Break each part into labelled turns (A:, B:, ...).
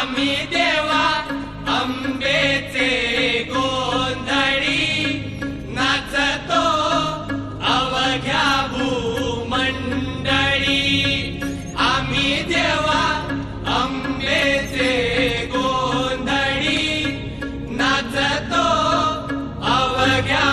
A: आम्ही देवा अंबेचे गोंधळी नाचतो अवघ्या भूमंडळी। आम्ही देवा अंबेचे गोंधळी नाचतो अवघ्या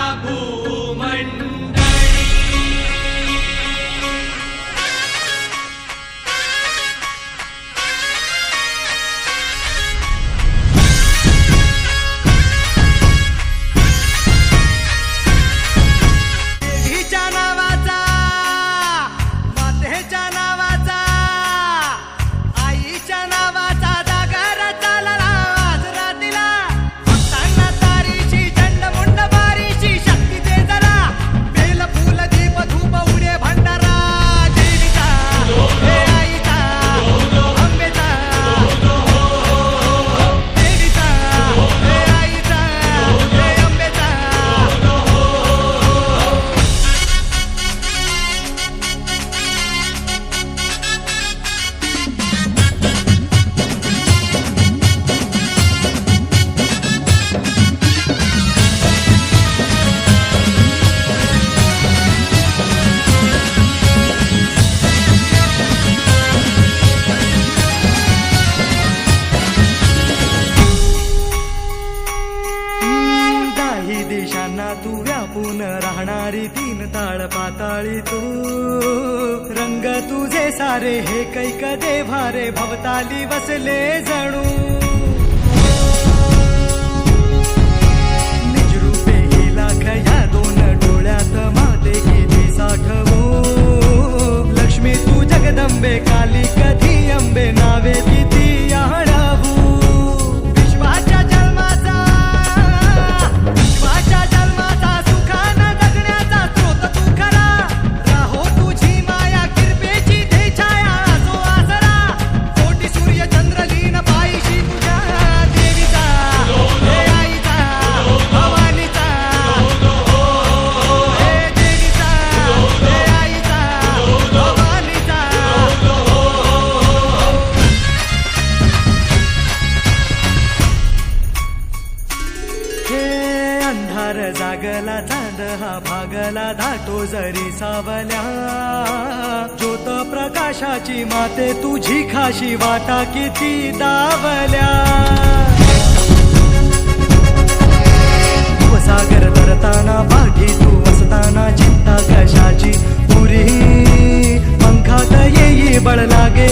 B: तू व्यापून राहणारी तीन ताळ पाताळी तू रंग तुझे सारे हे कैक देव्हारे भवताली बसले जणू निजरूपे ही लाख या दोन डोळ्यात माते किती साठवू लक्ष्मी तू जगदंबे काली कधी अंबे नावे किती आळवू विश्वाच्या जन्माचा अंधार जागला चांद हा भागला धाटो जरी सावल्या ज्योत प्रकाशाची माते तुझी खाशी वाटा किती दावल्या सागर तरताना बागी तू असताना चिंता कशाची पुरी पंखात येई बळ लागे